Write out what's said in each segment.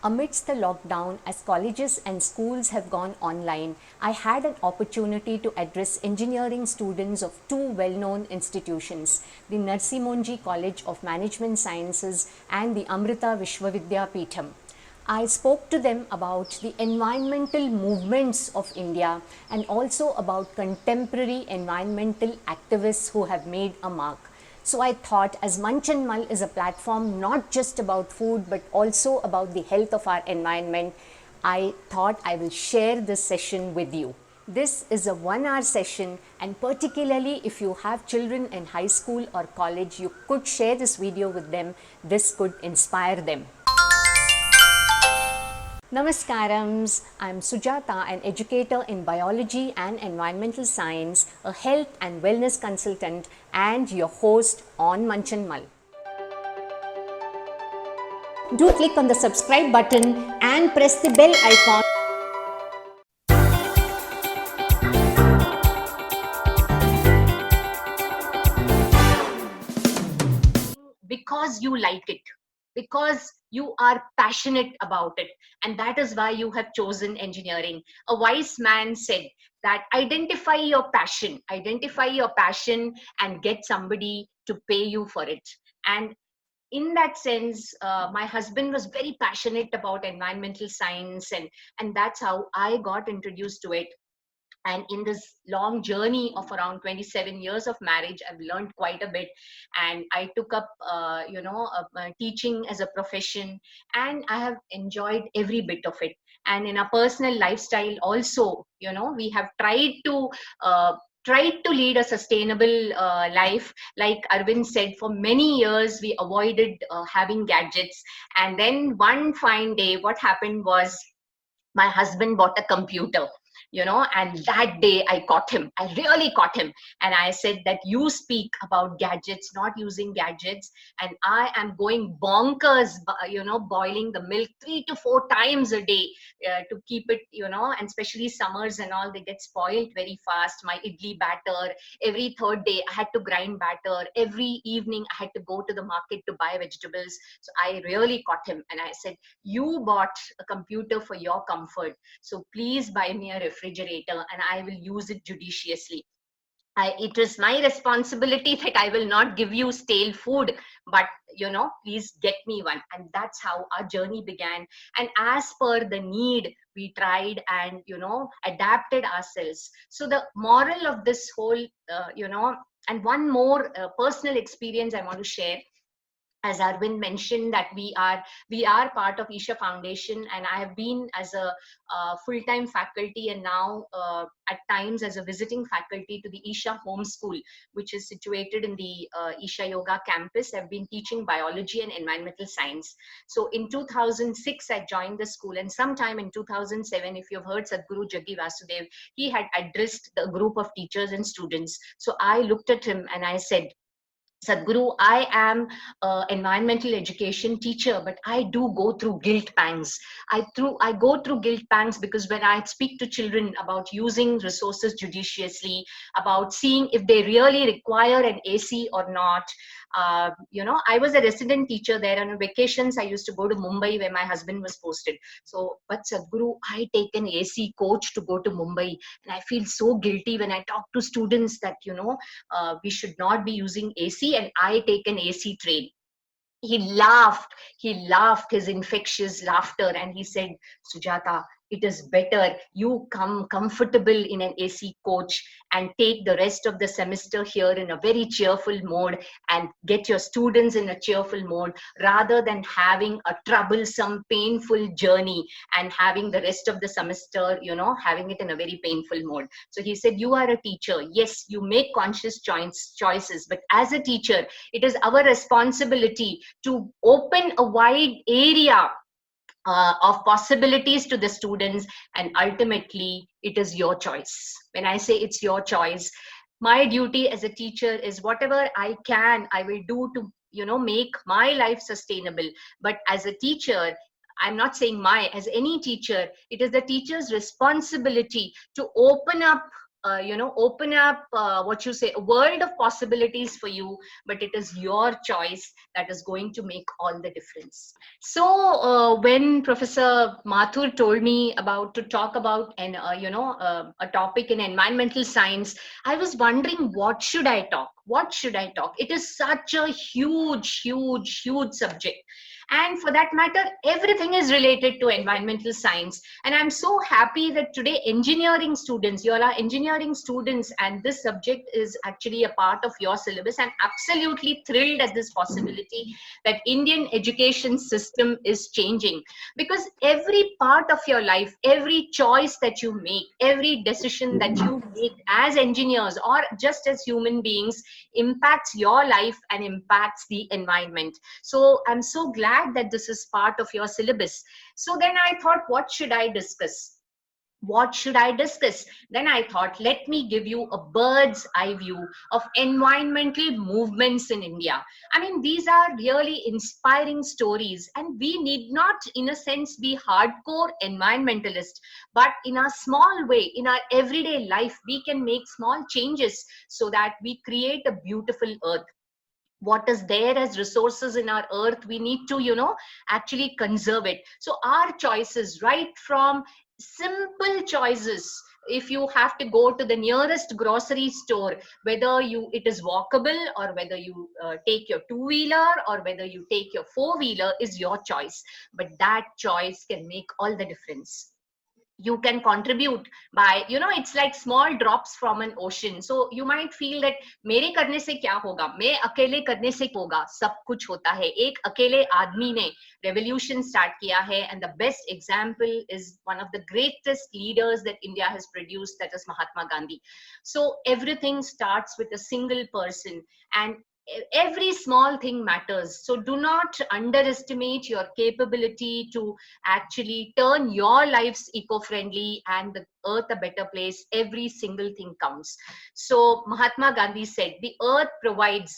Amidst the lockdown, as colleges and schools have gone online, I had an opportunity to address engineering students of two well-known institutions, the Narsi Monji College of Management Sciences and the Amrita Vishwavidya Peetham. I spoke to them about the environmental movements of India and also about contemporary environmental activists who have made a mark. So I thought, as Munch and Mull is a platform not just about food but also about the health of our environment, I thought I will share this session with you. This is a 1 hour session, and particularly if you have children in high school or college, you could share this video with them. This could inspire them. Namaskarams, I'm Sujata, an educator in biology and environmental science, a health and wellness consultant, and your host on Munch and Mull. Do click on the subscribe button and press the bell icon because you like it, because you are passionate about it, and that is why you have chosen engineering. A wise man said that identify your passion and get somebody to pay you for it. And in that sense, my husband was very passionate about environmental science, and that's how I got introduced to it. And in this long journey of around 27 years of marriage, I've learned quite a bit, and I took up teaching as a profession, and I have enjoyed every bit of it. And in a personal lifestyle also, we have tried to lead a sustainable life. Like Arvind said, for many years we avoided having gadgets, and then one fine day what happened was my husband bought a computer, and that day I caught him. I really caught him. And I said that you speak about gadgets, not using gadgets, and I am going bonkers, boiling the milk 3 to 4 times a day to keep it, and especially summers and all, they get spoiled very fast. My idli batter, every third day I had to grind batter. Every evening I had to go to the market to buy vegetables. So I really caught him, and I said, you bought a computer for your comfort, so please buy me a refrigerator and I will use it judiciously. It is my responsibility that I will not give you stale food, but please get me one. And that's how our journey began. And as per the need, we tried and adapted ourselves. So the moral of this whole and one more personal experience I want to share. As Arvind mentioned, that we are part of Isha Foundation, and I have been as a full-time faculty, and now at times as a visiting faculty to the Isha Home School, which is situated in the Isha Yoga campus. I've been teaching biology and environmental science. So in 2006, I joined the school, and sometime in 2007, if you've heard Sadhguru Jaggi Vasudev, he had addressed the group of teachers and students. So I looked at him and I said, Sadhguru, I am an environmental education teacher, but I do go through guilt pangs. I go through guilt pangs because when I speak to children about using resources judiciously, about seeing if they really require an AC or not, I was a resident teacher there, and on vacations I used to go to Mumbai where my husband was posted. So, but Sadhguru, I take an AC coach to go to Mumbai, and I feel so guilty when I talk to students that we should not be using AC, and I take an AC train. He laughed his infectious laughter, and he said, Sujata, it is better you come comfortable in an AC coach and take the rest of the semester here in a very cheerful mode and get your students in a cheerful mode, rather than having a troublesome, painful journey and having the rest of the semester, having it in a very painful mode. So he said, you are a teacher. Yes, you make conscious choices, but as a teacher, it is our responsibility to open a wide area of possibilities to the students, and ultimately it is your choice. When I say it's your choice, my duty as a teacher is whatever I can, I will do to make my life sustainable. But as a teacher, I'm not saying as any teacher, it is the teacher's responsibility to open up open up what you say, a world of possibilities for you, but it is your choice that is going to make all the difference. So when Professor Mathur told me about to talk about a topic in environmental science, I was wondering what should I talk? What should I talk? It is such a huge, huge, huge subject. And for that matter, everything is related to environmental science. And I'm so happy that today engineering students, you all are engineering students, and this subject is actually a part of your syllabus. I'm absolutely thrilled at this possibility that Indian education system is changing, because every part of your life, every choice that you make, every decision that you make as engineers or just as human beings impacts your life and impacts the environment. So I'm so glad that this is part of your syllabus. So then I thought, what should I discuss? What should I discuss? Then I thought, let me give you a bird's eye view of environmental movements in India. I mean, these are really inspiring stories, and we need not, in a sense, be hardcore environmentalists, but in a small way, in our everyday life, we can make small changes so that we create a beautiful earth. What is there as resources in our earth, we need to actually conserve it. So our choices, right from simple choices, if you have to go to the nearest grocery store, whether it is walkable, or whether you take your two-wheeler, or whether you take your four-wheeler, is your choice, but that choice can make all the difference. You can contribute by, it's like small drops from an ocean. So you might feel that मेरे करने से क्या होगा, मैं अकेले करने से होगा, सब कुछ होता है, एक अकेले आदमी ने revolution start किया है. And the best example is one of the greatest leaders that India has produced, that is Mahatma Gandhi. So everything starts with a single person, and every small thing matters. So do not underestimate your capability to actually turn your lives eco-friendly and the earth a better place. Every single thing counts. So Mahatma Gandhi said, the earth provides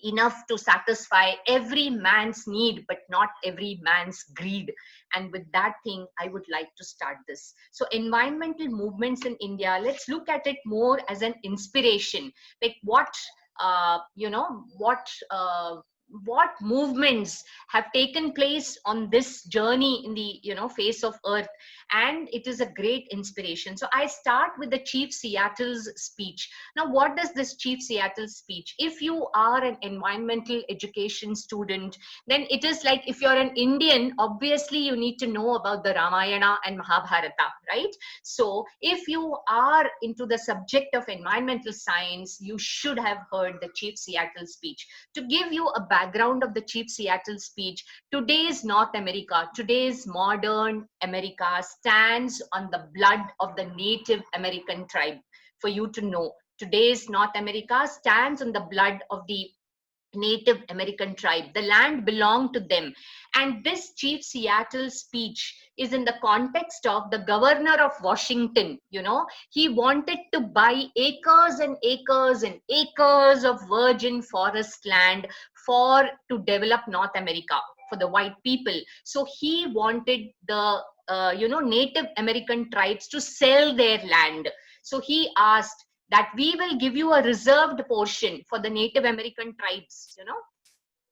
enough to satisfy every man's need, but not every man's greed. And with that thing, I would like to start this. So environmental movements in India, let's look at it more as an inspiration. Like what uh, you know what uh, what movements have taken place on this journey in the face of earth, and it is a great inspiration. So I start with the Chief Seattle's speech. Now, what does this Chief Seattle speech? If you are an environmental education student, then it is like, if you're an Indian, obviously you need to know about the Ramayana and Mahabharata, right? So if you are into the subject of environmental science, you should have heard the Chief Seattle speech. To give you a background of the Chief Seattle speech, today's North America, today's modern America stands on the blood of the Native American tribe. For you to know, today's North America stands on the blood of the Native American tribe. The land belonged to them. And this Chief Seattle speech is in the context of the governor of Washington. He wanted to buy acres and acres and acres of virgin forest land to develop North America for the white people. So he wanted the Native American tribes to sell their land. So he asked that we will give you a reserved portion for the Native American tribes,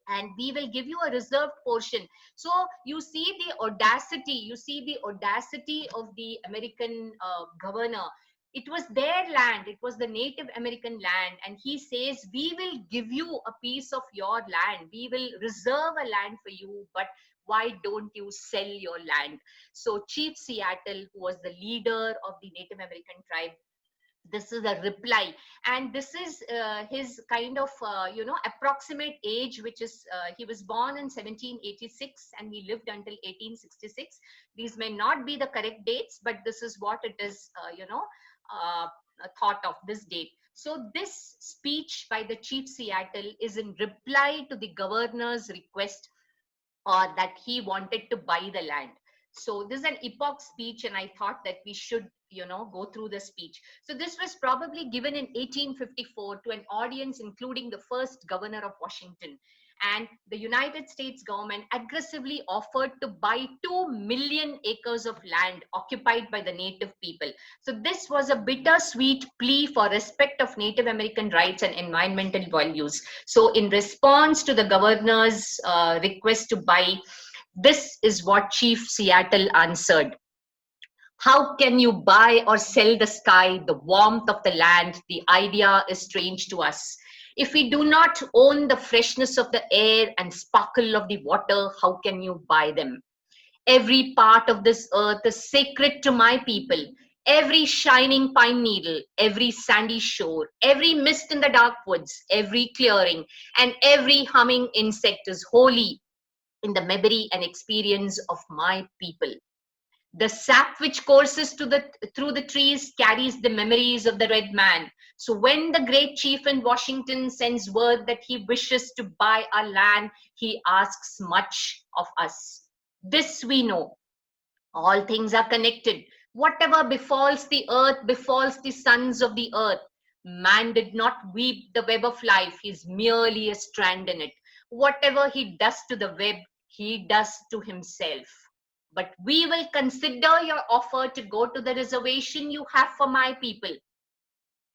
and we will give you a reserved portion. So you see the audacity of the American governor. It was their land, it was the Native American land, and he says, we will give you a piece of your land, we will reserve a land for you, but why don't you sell your land? So Chief Seattle, who was the leader of the Native American tribe, this is a reply, and this is his kind of approximate age, which is he was born in 1786 and he lived until 1866. These may not be the correct dates, but this is what it is thought of this date. So this speech by the Chief Seattle is in reply to the governor's request, or that he wanted to buy the land. So this is an epoch speech, and I thought that we should go through the speech. So this was probably given in 1854 to an audience including the first governor of Washington. And the United States government aggressively offered to buy 2 million acres of land occupied by the native people. So this was a bittersweet plea for respect of Native American rights and environmental values. So in response to the governor's request to buy, this is what Chief Seattle answered. How can you buy or sell the sky, the warmth of the land? The idea is strange to us. If we do not own the freshness of the air and sparkle of the water, how can you buy them? Every part of this earth is sacred to my people. Every shining pine needle, every sandy shore, every mist in the dark woods, every clearing, and every humming insect is holy in the memory and experience of my people. The sap which courses through the trees carries the memories of the red man. So when the great chief in Washington sends word that he wishes to buy our land, he asks much of us. This we know. All things are connected. Whatever befalls the earth befalls the sons of the earth. Man did not weave the web of life, he is merely a strand in it. Whatever he does to the web, he does to himself. But we will consider your offer to go to the reservation you have for my people.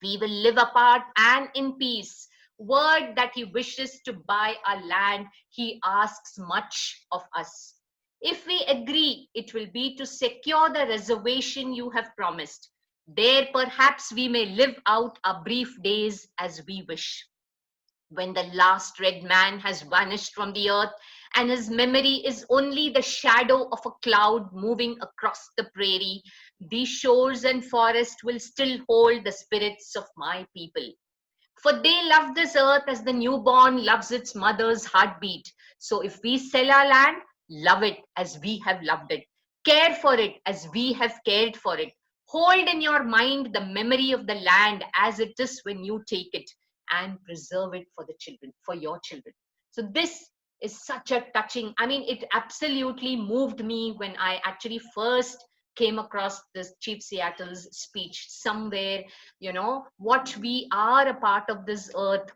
We will live apart and in peace. Word that he wishes to buy our land, he asks much of us. If we agree, it will be to secure the reservation you have promised. There perhaps we may live out our brief days as we wish. When the last red man has vanished from the earth and his memory is only the shadow of a cloud moving across the prairie, these shores and forests will still hold the spirits of my people. For they love this earth as the newborn loves its mother's heartbeat. So if we sell our land, love it as we have loved it. Care for it as we have cared for it. Hold in your mind the memory of the land as it is when you take it, and preserve it for the children, for your children. So this is such a touching, I mean, it absolutely moved me when I actually first came across this Chief Seattle's speech somewhere. What we are a part of this earth,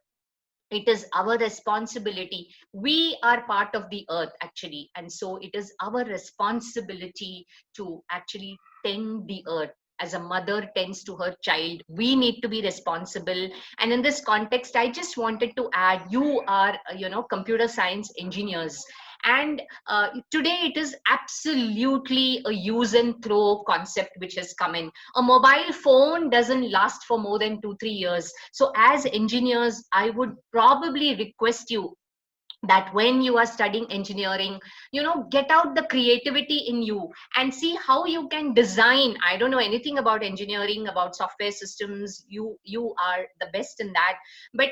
it is our responsibility. We are part of the earth actually, and so it is our responsibility to actually tend the earth. As a mother tends to her child, we need to be responsible. And in this context, I just wanted to add, you are computer science engineers, and today it is absolutely a use and throw concept which has come in. A mobile phone doesn't last for more than 2-3 years. So as engineers, I would probably request you that when you are studying engineering, get out the creativity in you and see how you can design. I don't know anything about engineering, about software systems. You are the best in that. But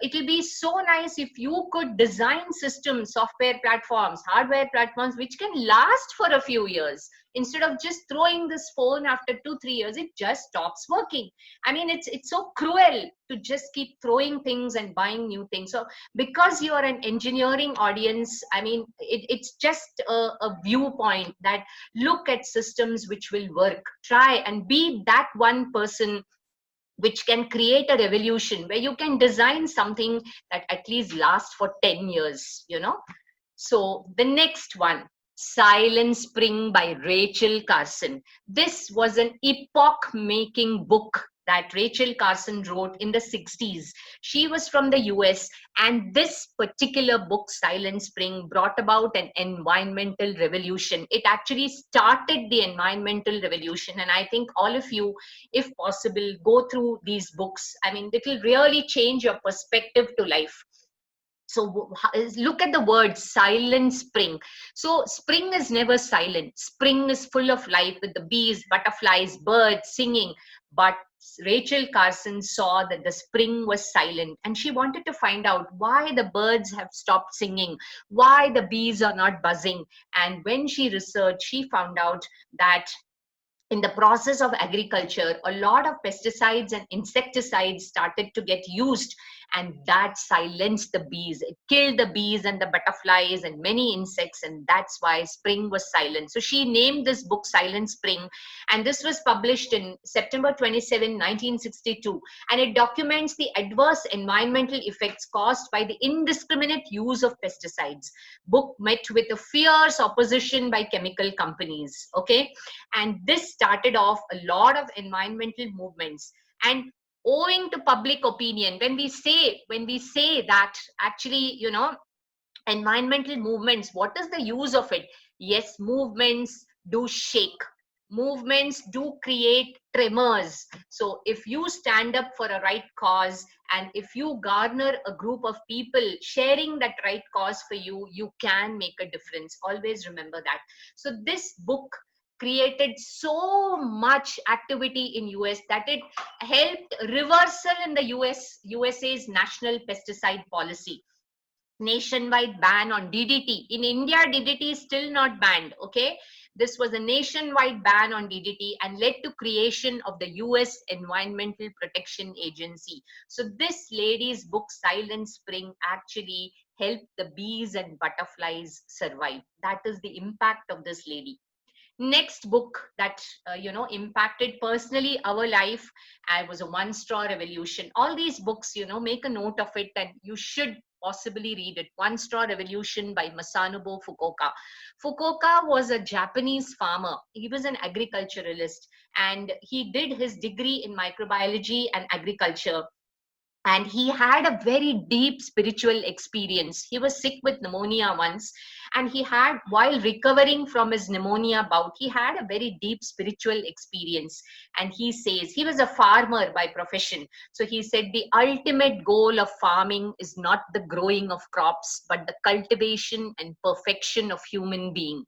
it'll be so nice if you could design systems, software platforms, hardware platforms which can last for a few years, instead of just throwing this phone after 2-3 years it just stops working. I mean, it's so cruel to just keep throwing things and buying new things. So because you are an engineering audience, I mean, it's just a viewpoint that look at systems which will work. Try and be that one person which can create a revolution where you can design something that at least lasts for 10 years. So the next one, Silent Spring by Rachel Carson. This was an epoch making book that Rachel Carson wrote in the 60s. She was from the US, and this particular book, Silent Spring, brought about an environmental revolution. It actually started the environmental revolution, and I think all of you, if possible, go through these books. I mean, it will really change your perspective to life. So look at the word Silent Spring. So spring is never silent. Spring is full of life with the bees, butterflies, birds singing. But Rachel Carson saw that the spring was silent, and she wanted to find out why the birds have stopped singing, why the bees are not buzzing. And when she researched, she found out that in the process of agriculture, a lot of pesticides and insecticides started to get used. and that silenced the bees. It killed the bees and the butterflies and many insects, and that's why spring was silent. So she named this book Silent Spring, and this was published in September 27, 1962, and it documents the adverse environmental effects caused by the indiscriminate use of pesticides. Book met with a fierce opposition by chemical companies, okay? And this started off a lot of environmental movements. And owing to public opinion, when we say that actually, environmental movements, what is the use of it? Yes, movements do shake, movements do create tremors. So if you stand up for a right cause, and if you garner a group of people sharing that right cause for you, you can make a difference. Always remember that. So this book created so much activity in US that it helped reversal in the USA's national pesticide policy. Nationwide ban on DDT. In India, DDT is still not banned, okay? This was a nationwide ban on DDT and led to creation of the US Environmental Protection Agency. So this lady's book, Silent Spring, actually helped the bees and butterflies survive. That is the impact of this lady. Next book that impacted personally our life, I was a One Straw Revolution. All these books, make a note of it, and you should possibly read it. One Straw Revolution by Masanobu Fukuoka. Fukuoka was a Japanese farmer. He was an agriculturalist, and he did his degree in microbiology and agriculture, and he had a very deep spiritual experience. He was sick with pneumonia once, and he had, while recovering from his pneumonia bout, he had a very deep spiritual experience. And he says, he was a farmer by profession, so he said the ultimate goal of farming is not the growing of crops, but the cultivation and perfection of human being.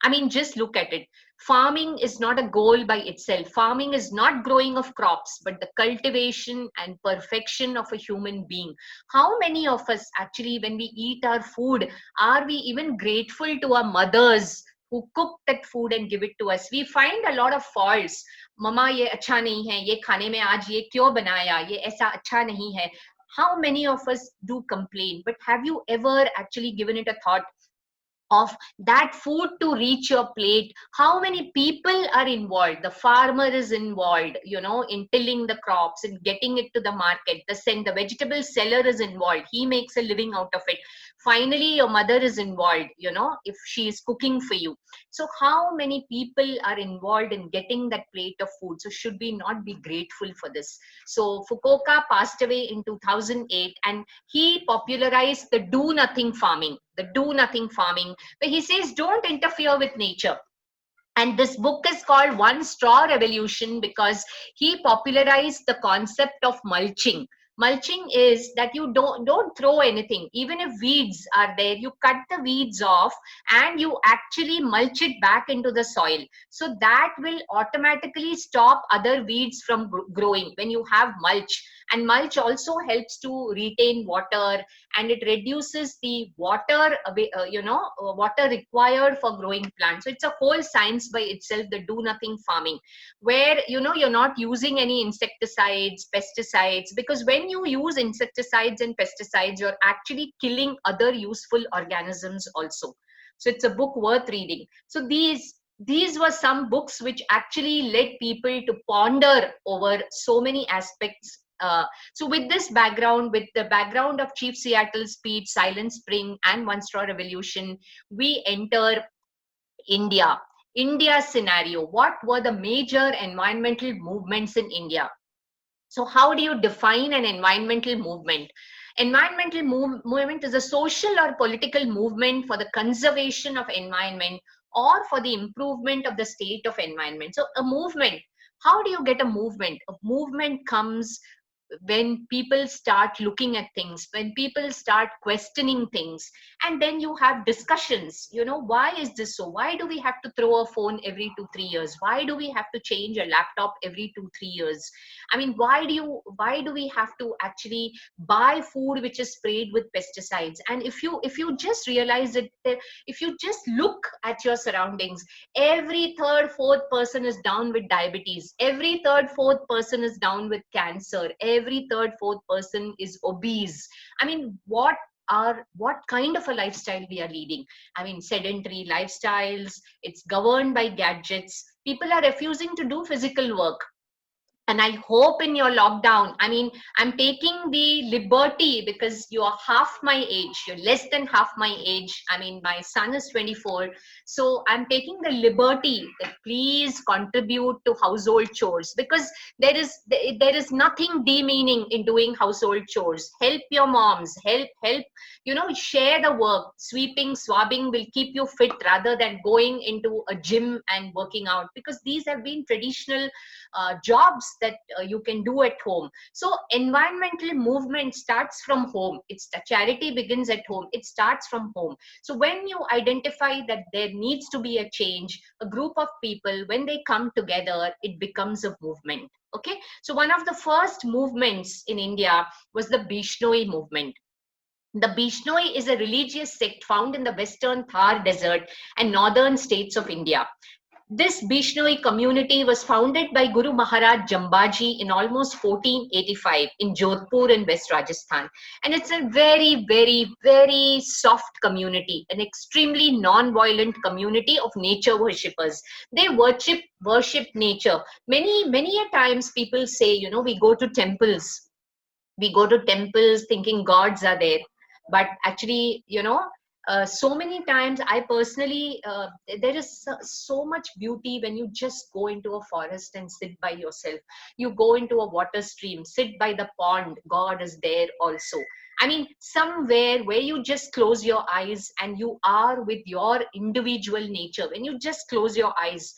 I mean, just look at it. Farming is not a goal by itself. Farming is not growing of crops, but the cultivation and perfection of a human being. How many of us actually, when we eat our food, are we even grateful to our mothers who cook that food and give it to us? We find a lot of faults. Mama, ye acha nahi hai, ye khane mein aaj ye kyo banaya, ye aisa acha nahi hai. How many of us do complain? But have you ever actually given it a thought of that food to reach your plate? How many people are involved? The farmer is involved, in tilling the crops and getting it to the market. The vegetable seller is involved, he makes a living out of it. Finally, your mother is involved, if she is cooking for you. So how many people are involved in getting that plate of food? So should we not be grateful for this? So Fukuoka passed away in 2008, and he popularized the do nothing farming, where he says, don't interfere with nature. And this book is called One Straw Revolution because he popularized the concept of mulching. Mulching is that you don't throw anything. Even if weeds are there, you cut the weeds off and you actually mulch it back into the soil. So that will automatically stop other weeds from growing when you have mulch. And mulch also helps to retain water, and it reduces the water water required for growing plants. So it's a whole science by itself, the do nothing farming, where you're not using any insecticides, pesticides, because when you use insecticides and pesticides, you're actually killing other useful organisms also. So it's a book worth reading. So these were some books which actually led people to ponder over so many aspects. So with this background, with the background of Chief Seattle's speech, Silent Spring, and One Straw Revolution, we enter India's scenario. What were the major environmental movements in India? So how do you define an environmental movement? Environmental movement is a social or political movement for the conservation of environment or for the improvement of the state of environment. So a movement, how do you get a movement? A movement comes when people start looking at things, when people start questioning things, and then you have discussions. Why is this so? Why do we have to throw a phone every 2-3 years? Why do we have to change a laptop every 2-3 years? I mean, why do we have to actually buy food which is sprayed with pesticides? And if you just realize it, if you just look at your surroundings, every third, fourth person is down with diabetes, every third, fourth person is down with cancer, every third, fourth person is obese. I mean, what kind of a lifestyle we are leading? I mean, sedentary lifestyles, it's governed by gadgets. People are refusing to do physical work. And I hope in your lockdown, I mean, I'm taking the liberty, because you are half my age, you're less than half my age. I mean, my son is 24. So I'm taking the liberty that please contribute to household chores, because there is nothing demeaning in doing household chores. Help your moms, help, share the work. Sweeping, swabbing will keep you fit rather than going into a gym and working out, because these have been traditional jobs that you can do at home. So environmental movement starts from home. It's the charity begins at home. It starts from home. So when you identify that there needs to be a change, a group of people, when they come together, it becomes a movement. Okay. So one of the first movements in India was the Bishnoi movement. The Bishnoi is a religious sect found in the western Thar Desert and northern states of India. This Bishnoi community was founded by Guru Maharaj Jambaji in almost 1485 in Jodhpur in West Rajasthan. And it's a very, very, very soft community, an extremely non-violent community of nature worshippers. They worship nature. Many a times people say, we go to temples. We go to temples thinking gods are there. But actually, so many times I personally, there is so much beauty when you just go into a forest and sit by yourself. You go into a water stream, sit by the pond, God is there also. I mean, somewhere where you just close your eyes and you are with your individual nature. When you just close your eyes,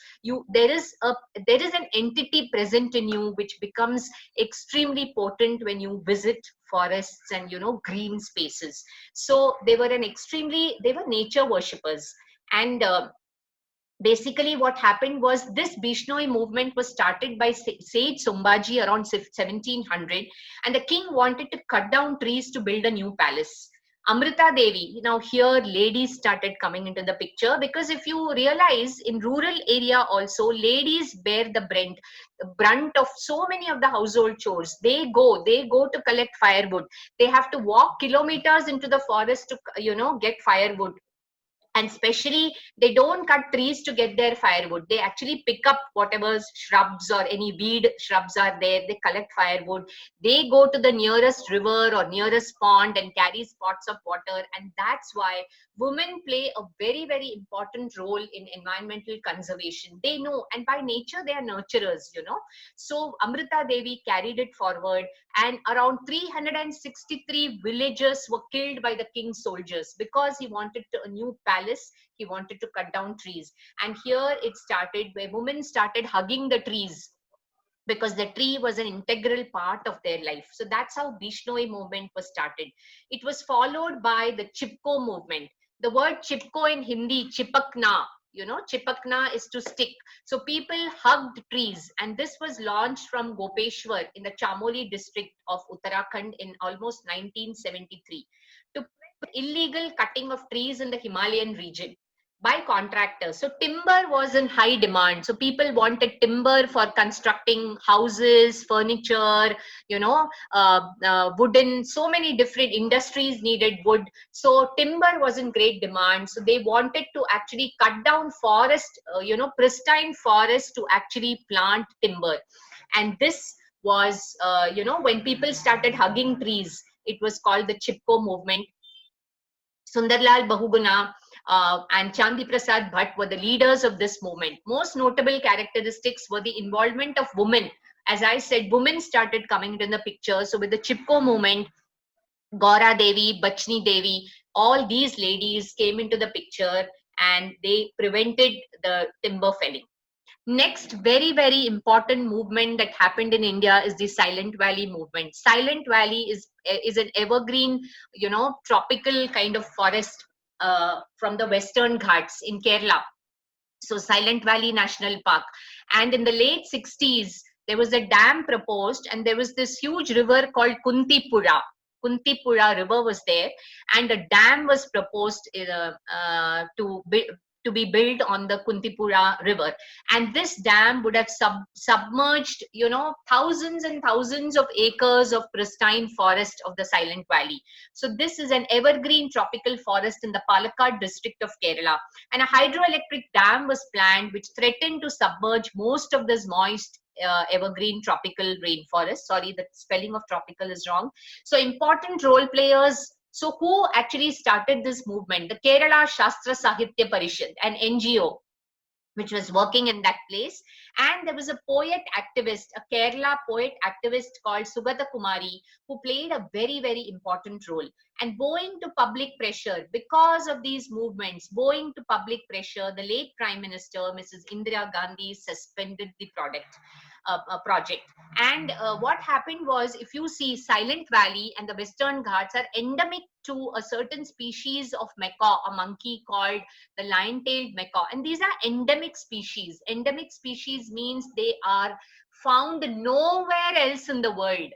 there is an entity present in you which becomes extremely potent when you visit forests and green spaces. So they were nature worshippers. And basically what happened was, this Bishnoi movement was started by Sage Sombaji around 1700, and the king wanted to cut down trees to build a new palace. Amrita Devi, now here ladies started coming into the picture, because if you realize, in rural area also, ladies bear the brunt of so many of the household chores. They go to collect firewood. They have to walk kilometers into the forest to get firewood. And especially, they don't cut trees to get their firewood. They actually pick up whatever shrubs or any weed shrubs are there. They collect firewood. They go to the nearest river or nearest pond and carry pots of water. And that's why women play a very, very important role in environmental conservation. They know, and by nature they are nurturers. So Amrita Devi carried it forward, and around 363 villagers were killed by the king's soldiers, because he wanted a new palace. He wanted to cut down trees. And here it started, where women started hugging the trees, because the tree was an integral part of their life. So that's how Bishnoi movement was started. It was followed by the Chipko movement. The word Chipko in Hindi, chipakna, chipakna is to stick. So people hugged trees, and this was launched from Gopeshwar in the Chamoli district of Uttarakhand in almost 1973 to prevent illegal cutting of trees in the Himalayan region by contractors. So timber was in high demand. So people wanted timber for constructing houses, furniture, wooden, so many different industries needed wood. So timber was in great demand. So they wanted to actually cut down forest, pristine forest, to actually plant timber. And this was, when people started hugging trees, it was called the Chipko movement. Sundarlal Bahuguna and Chandi Prasad Bhatt were the leaders of this movement. Most notable characteristics were the involvement of women. As I said, women started coming into the picture. So with the Chipko movement, Gaura Devi, Bachni Devi, all these ladies came into the picture, and they prevented the timber felling. Next very, very important movement that happened in India is the Silent Valley movement. Silent Valley is an evergreen, tropical kind of forest from the Western Ghats in Kerala. So Silent Valley National Park. And in the late 60s, there was a dam proposed, and there was this huge river called Kuntipura. Kuntipura river was there, and a dam was proposed to to be built on the Kuntipura river. And this dam would have submerged, thousands and thousands of acres of pristine forest of the Silent Valley. So this is an evergreen tropical forest in the Palakkad district of Kerala. And a hydroelectric dam was planned which threatened to submerge most of this moist evergreen tropical rainforest. Sorry, the spelling of tropical is wrong. So important role players. So who actually started this movement? The Kerala Shastra Sahitya Parishad, an NGO which was working in that place. And there was a poet activist, a Kerala poet activist called Sugata Kumari, who played a very, very important role. And owing to public pressure, because of these movements, owing to public pressure, the late Prime Minister, Mrs. Indira Gandhi, suspended the project. And what happened was, if you see, Silent Valley and the Western Ghats are endemic to a certain species of macaw, a monkey called the lion-tailed macaw. And these are endemic species. Endemic species means they are found nowhere else in the world.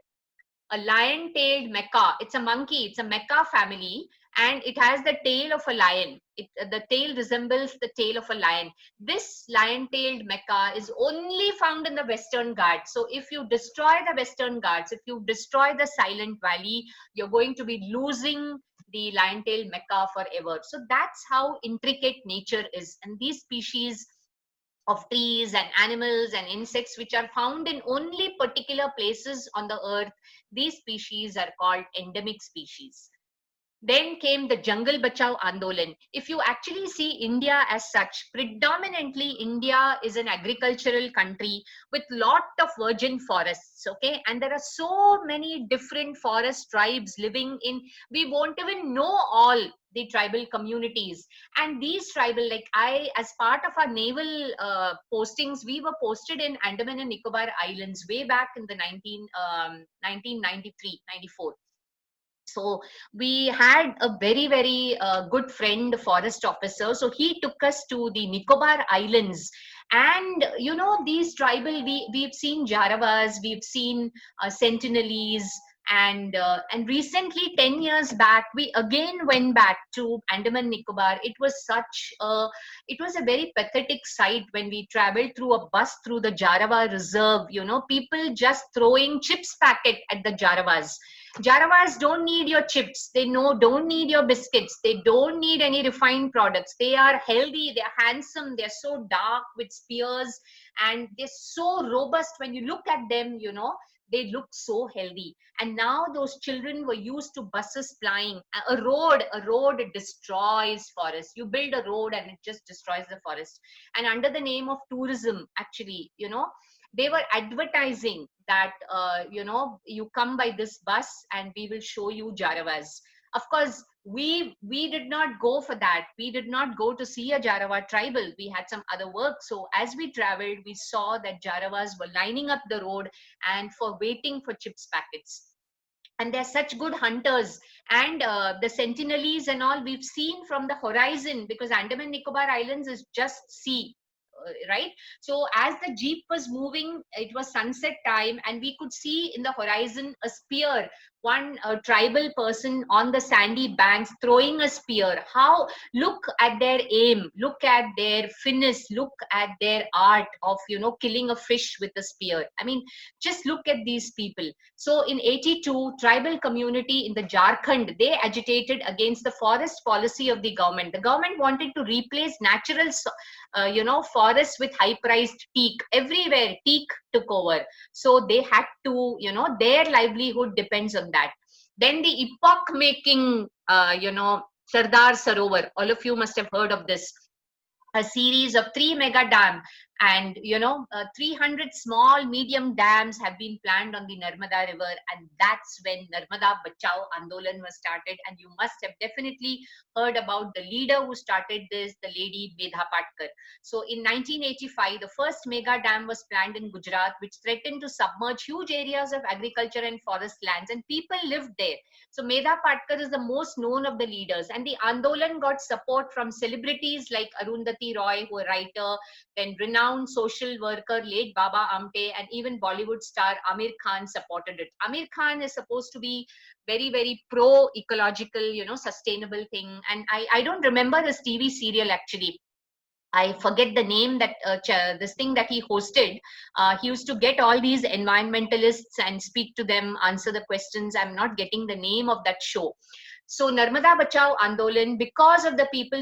A lion-tailed macaw, it's a monkey, it's a macaw family, and it has the tail of a lion. The tail resembles the tail of a lion. This lion-tailed macaw is only found in the Western Ghats. So if you destroy the Western Ghats, if you destroy the Silent Valley, you're going to be losing the lion-tailed macaw forever. So that's how intricate nature is. And these species of trees and animals and insects which are found in only particular places on the earth, these species are called endemic species. Then came the Jungle Bachao Andolan. If you actually see India as such, predominantly India is an agricultural country with lot of virgin forests, okay? And there are so many different forest tribes living in, we won't even know all the tribal communities. And these tribal, like as part of our naval postings, we were posted in Andaman and Nicobar Islands way back in the 1993, 94. So we had a very, very good friend, forest officer. So he took us to the Nicobar Islands. And, these tribal, we've seen Jarawas, we've seen Sentinelese, and recently 10 years back we again went back to Andaman Nicobar. It was a very pathetic sight when we traveled through a bus through the Jarawa reserve, people just throwing chips packet at the Jarawas. Jarawas don't need your chips. They don't need your biscuits. They don't need any refined products. They are healthy. They are handsome. They're so dark with spears, and they're so robust. When you look at them, they look so healthy. And now those children were used to buses flying. A road destroys forest. You build a road and it just destroys the forest. And under the name of tourism, actually, they were advertising that, you come by this bus and we will show you Jarawas. Of course, we did not go for that. We did not go to see a Jarawa tribal. We had some other work. So as we traveled, we saw that Jarawas were lining up the road and for waiting for chips packets. And they're such good hunters. And the Sentinelese and all we've seen from the horizon, because Andaman Nicobar Islands is just sea. Right, so as the jeep was moving, it was sunset time, and we could see in the horizon a spear, one tribal person on the sandy banks throwing a spear. Look at their aim, look at their finesse, look at their art of killing a fish with a spear. I mean, just look at these people. So in 82, tribal community in the Jharkhand, they agitated against the forest policy of the government. The government wanted to replace natural forests with high priced teak. Everywhere teak took over, so they had to, their livelihood depends on that. Then the epoch making, Sardar Sarovar, all of you must have heard of this, a series of 3 mega dam, and 300 small medium dams have been planned on the Narmada river. And that's when Narmada Bachao Andolan was started. And you must have definitely heard about the leader who started this, the lady Medha Patkar. So in 1985, the first mega dam was planned in Gujarat, which threatened to submerge huge areas of agriculture and forest lands, and people lived there. So Medha Patkar is the most known of the leaders, and the Andolan got support from celebrities like Arundhati Roy, who a writer, then renowned social worker late Baba Amte, and even Bollywood star Amir Khan supported it. Amir Khan is supposed to be very, very pro ecological, sustainable thing. And I don't remember this TV serial actually. I forget the name, that this thing that he hosted. He used to get all these environmentalists and speak to them, answer the questions. I'm not getting the name of that show. So Narmada Bachao Andolan, because of the people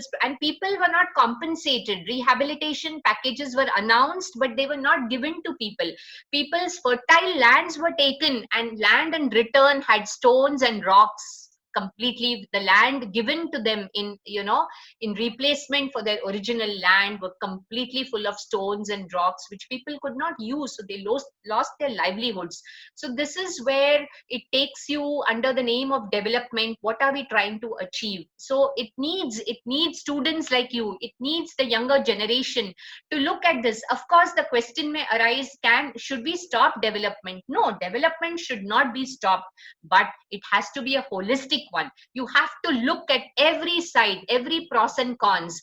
were not compensated. Rehabilitation packages were announced, but they were not given to people. People's fertile lands were taken, and land in return had stones and rocks. Completely, the land given to them in, in replacement for their original land, were completely full of stones and rocks which people could not use, so they lost their livelihoods. So this is where it takes you under the name of development. What are we trying to achieve? So it needs students like you, it needs the younger generation to look at this. Of course, the question may arise, should we stop development? No, development should not be stopped, but it has to be a holistic one. You have to look at every side, every pros and cons,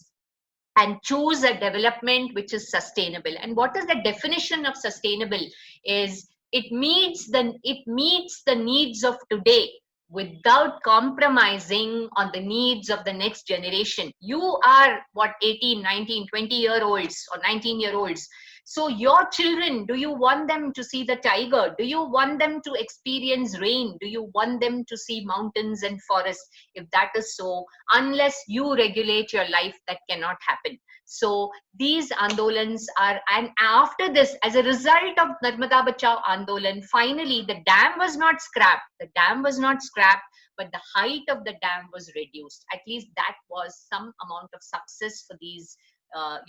and choose a development which is sustainable. And what is the definition of sustainable? Is it meets the needs of today without compromising on the needs of the next generation. You are what, 18, 19, 20-year olds or 19-year olds. So your children, do you want them to see the tiger? Do you want them to experience rain? Do you want them to see mountains and forests? If that is so, unless you regulate your life, that cannot happen. So these andolans are, and after this, as a result of Narmada Bachao Andolan, finally the dam was not scrapped. The dam was not scrapped, but the height of the dam was reduced. At least that was some amount of success for these,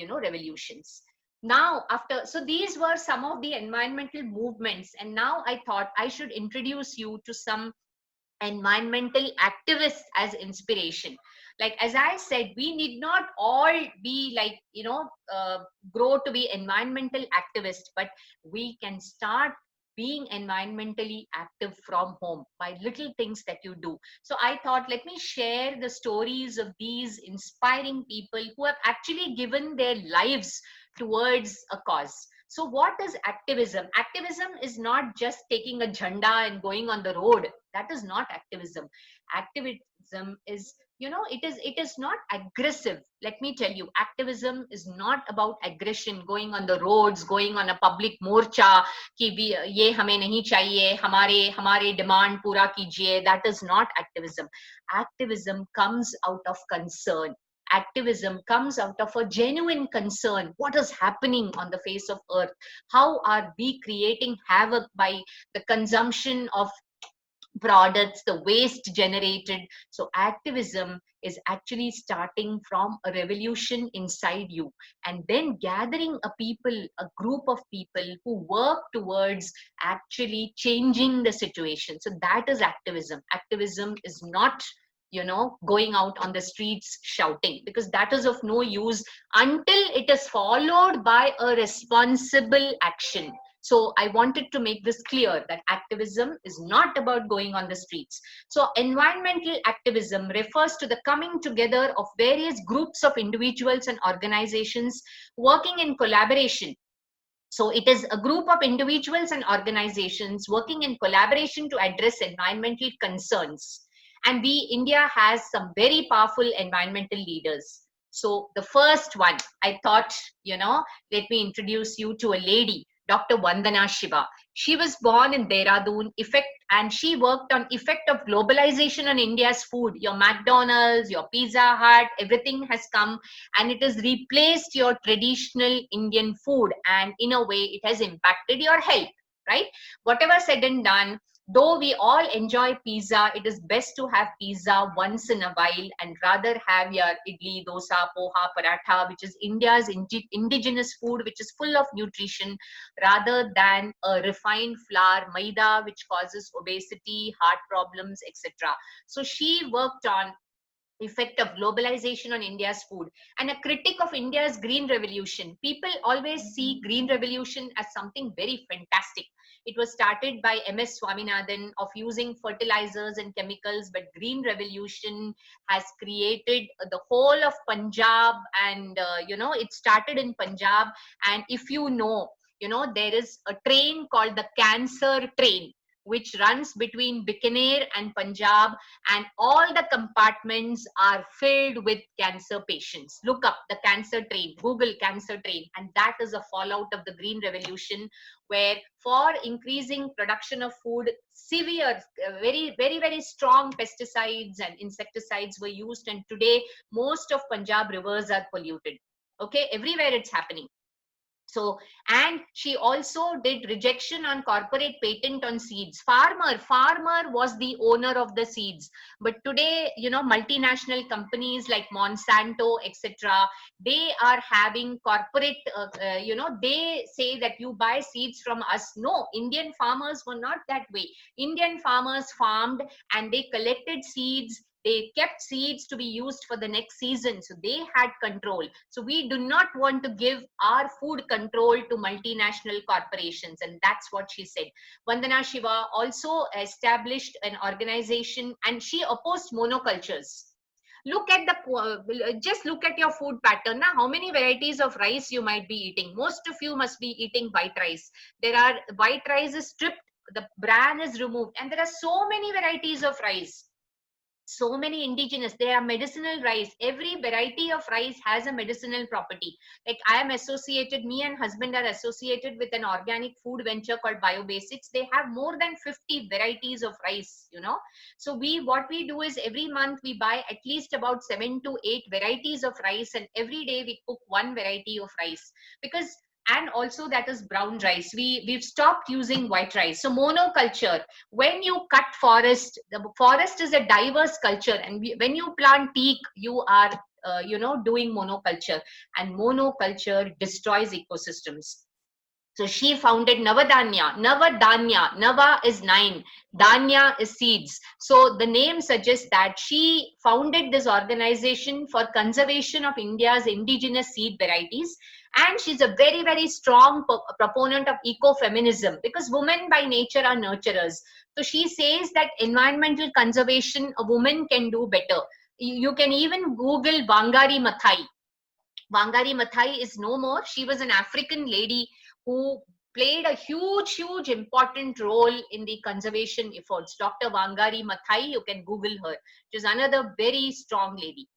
revolutions. Now, so these were some of the environmental movements, and now I thought I should introduce you to some environmental activists as inspiration. Like, as I said, we need not all be like, grow to be environmental activists, but we can start being environmentally active from home by little things that you do. So I thought, let me share the stories of these inspiring people who have actually given their lives towards a cause. So what is activism? Activism is not just taking a jhanda and going on the road. That is not activism. Activism is, it is not aggressive. Let me tell you, activism is not about aggression, going on the roads, going on a public morcha ki ye hame nahi chahiye, hamare demand pura kijiye. That is not activism. Activism comes out of concern. Activism comes out of a genuine concern. What is happening on the face of earth? How are we creating havoc by the consumption of products, the waste generated? So activism is actually starting from a revolution inside you, and then gathering a group of people who work towards actually changing the situation. So that is activism. Activism is not, going out on the streets shouting, because that is of no use until it is followed by a responsible action. So I wanted to make this clear, that activism is not about going on the streets. So environmental activism refers to the coming together of various groups of individuals and organizations working in collaboration. So it is a group of individuals and organizations working in collaboration to address environmental concerns. And India has some very powerful environmental leaders. So the first one, I thought, let me introduce you to a lady, Dr. Vandana Shiva. She was born in Dehradun, and she worked on effect of globalization on India's food. Your McDonald's, your Pizza Hut, everything has come, and it has replaced your traditional Indian food. And in a way, it has impacted your health, right? Whatever said and done, though we all enjoy pizza, it is best to have pizza once in a while and rather have your idli, dosa, poha, paratha, which is India's indigenous food, which is full of nutrition, rather than a refined flour, maida, which causes obesity, heart problems, etc. So she worked on effect of globalization on India's food, and a critic of India's green revolution. People always see green revolution as something very fantastic. It was started by MS Swaminathan of using fertilizers and chemicals, but green revolution has created the whole of Punjab, and it started in Punjab. And if there is a train called the cancer train, which runs between Bikaner and Punjab, and all the compartments are filled with cancer patients. Look up the cancer train, Google cancer train, and that is a fallout of the Green Revolution, where for increasing production of food, severe, very strong pesticides and insecticides were used, and today most of Punjab rivers are polluted. Okay, everywhere it's happening. So, and she also did rejection on corporate patent on seeds. Farmer was the owner of the seeds, but today, multinational companies like Monsanto, etc., they are having corporate, they say that you buy seeds from us. No, Indian farmers were not that way. Indian farmers farmed and they collected seeds. They kept seeds to be used for the next season, so they had control. So we do not want to give our food control to multinational corporations, and that's what she said. Vandana Shiva also established an organization, and she opposed monocultures. Look at just look at your food pattern now. How many varieties of rice you might be eating? Most of you must be eating white rice. White rice is stripped, the bran is removed, and there are so many varieties of rice, so many indigenous. There are medicinal rice. Every variety of rice has a medicinal property. Like I am associated, me and husband are associated with an organic food venture called Biobasics. They have more than 50 varieties of rice, so what we do is every month we buy at least about 7 to 8 varieties of rice, and every day we cook one variety of rice. Because, and also that is brown rice, we've stopped using white rice. So monoculture, when you cut forest, the forest is a diverse culture, and when you plant teak, you are doing monoculture, and monoculture destroys ecosystems. So she founded Navadanya. Nava is 9, Danya is seeds. So the name suggests that she founded this organization for conservation of India's indigenous seed varieties. And she's a very strong proponent of ecofeminism, because women by nature are nurturers. So she says that environmental conservation, a woman can do better. You can even Google Wangari Maathai. Wangari Maathai is no more. She was an African lady who played a huge important role in the conservation efforts. Dr. Wangari Maathai, you can Google her. She's another very strong lady.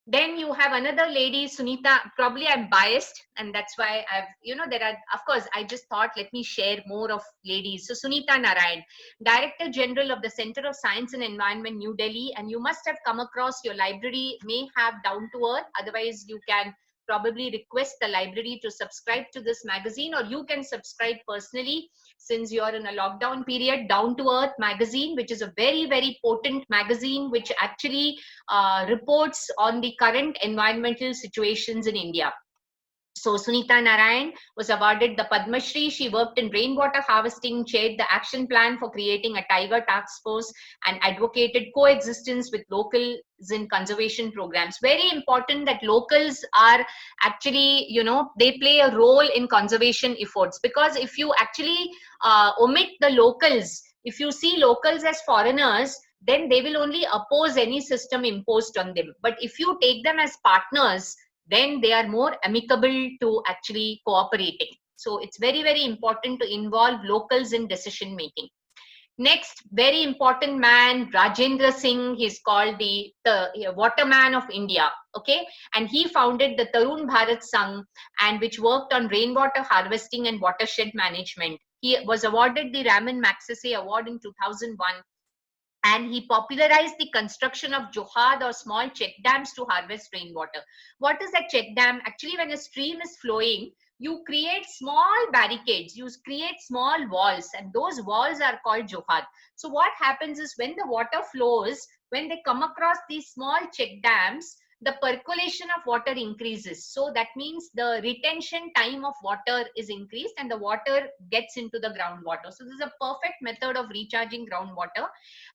Then you have another lady, Sunita. Probably I'm biased, and that's why there are, of course, I just thought, let me share more of ladies. So Sunita Narayan, Director General of the Center of Science and Environment, New Delhi, and you must have come across, your library may have Down to Earth. Otherwise, you can probably request the library to subscribe to this magazine, or you can subscribe personally since you're in a lockdown period. Down to Earth magazine, which is a very potent magazine, which actually reports on the current environmental situations in India. So Sunita Narayan was awarded the Padma Shri. She worked in rainwater harvesting, chaired the action plan for creating a tiger task force, and advocated coexistence with locals in conservation programs. Very important that locals are actually, they play a role in conservation efforts, because if you actually omit the locals, if you see locals as foreigners, then they will only oppose any system imposed on them. But if you take them as partners, then they are more amicable to actually cooperating. So it's very important to involve locals in decision making. Next, very important man, Rajendra Singh. He's called the waterman of India. Okay, and he founded the Tarun Bharat Sangh, and which worked on rainwater harvesting and watershed management. He was awarded the Raman Magsaysay Award in 2001. And he popularized the construction of johad, or small check dams, to harvest rainwater. What is a check dam? Actually, when a stream is flowing, you create small barricades, you create small walls, and those walls are called johad. So what happens is, when the water flows, when they come across these small check dams, the percolation of water increases. So that means the retention time of water is increased, and the water gets into the groundwater. So this is a perfect method of recharging groundwater.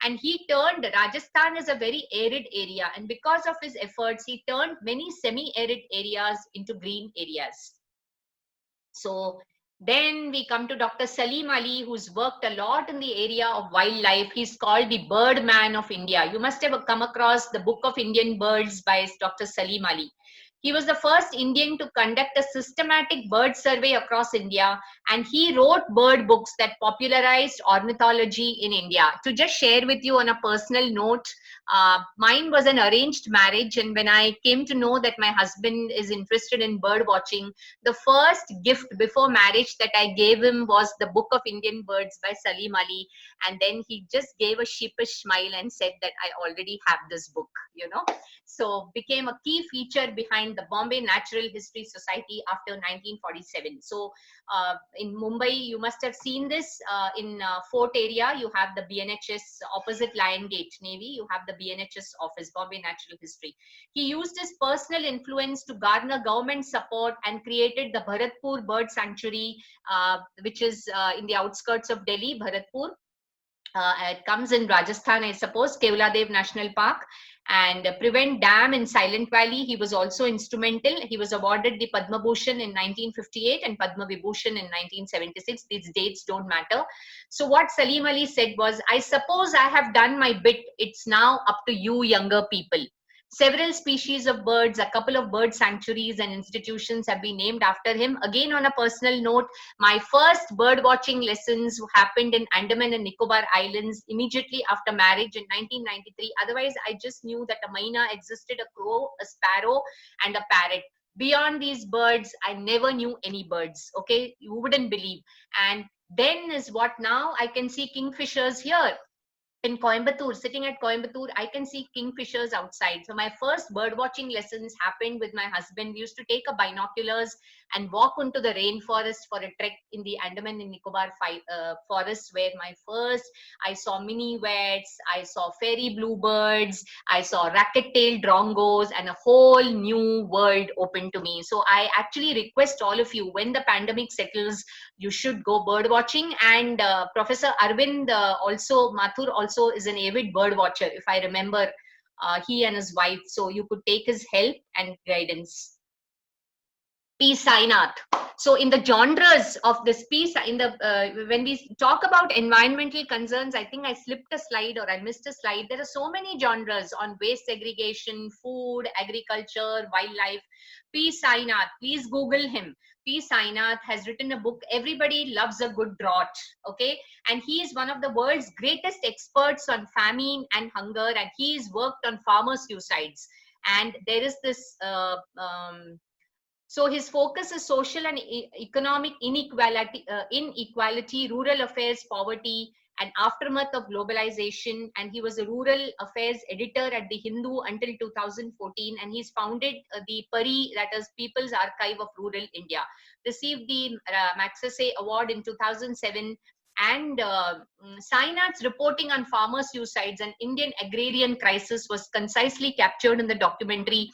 And he turned, Rajasthan is a very arid area, and because of his efforts, he turned many semi-arid areas into green areas. So then we come to Dr. Salim Ali, who's worked a lot in the area of wildlife. He's called the Bird Man of India. You must have come across the Book of Indian Birds by Dr. Salim Ali. He was the first Indian to conduct a systematic bird survey across India, and he wrote bird books that popularized ornithology in India. To just share with you on a personal note, mine was an arranged marriage, and when I came to know that my husband is interested in bird watching, the first gift before marriage that I gave him was the Book of Indian Birds by Salim Ali, and then he just gave a sheepish smile and said that I already have this book, you know. So became a key feature behind the Bombay Natural History Society after 1947. So in Mumbai, you must have seen this in Fort area. You have the BNHS opposite Lion Gate Navy. You have the BNHS office, Bombay Natural History. He used his personal influence to garner government support and created the Bharatpur Bird Sanctuary, which is in the outskirts of Delhi, Bharatpur. It comes in Rajasthan, I suppose, Kevladev National Park, and Prevent Dam in Silent Valley. He was also instrumental. He was awarded the Padma Bhushan in 1958 and Padma Vibhushan in 1976. These dates don't matter. So what Salim Ali said was, I suppose I have done my bit. It's now up to you younger people. Several species of birds, a couple of bird sanctuaries and institutions have been named after him. Again, on a personal note, my first bird watching lessons happened in Andaman and Nicobar Islands immediately after marriage in 1993. Otherwise, I just knew that a myna existed, a crow, a sparrow, and a parrot. Beyond these birds, I never knew any birds. Okay, you wouldn't believe. And then is what now I can see kingfishers here in Coimbatore, sitting at Coimbatore, I can see kingfishers outside. So my first bird watching lessons happened with my husband. We used to take a binoculars and walk into the rainforest for a trek in the Andaman and Nicobar forest, where I saw mini-wets, I saw fairy bluebirds, I saw racket-tailed drongos, and a whole new world opened to me. So I actually request all of you, when the pandemic settles, you should go bird watching. And Professor Arvind Mathur also is an avid bird watcher, if I remember, he and his wife. So you could take his help and guidance. P. Sainath. So in the genres of this piece, when we talk about environmental concerns, I think I slipped a slide or I missed a slide. There are so many genres on waste segregation, food, agriculture, wildlife. P. Sainath, please Google him. P. Sainath has written a book, Everybody Loves a Good Drought. Okay, and he is one of the world's greatest experts on famine and hunger, and he's worked on farmer suicides. And there is this so his focus is social and economic inequality, rural affairs, poverty, and aftermath of globalization. And he was a rural affairs editor at the Hindu until 2014. And he's founded the PARI, that is People's Archive of Rural India. Received the Magsaysay Award in 2007. And Sainath's reporting on farmer suicides and Indian agrarian crisis was concisely captured in the documentary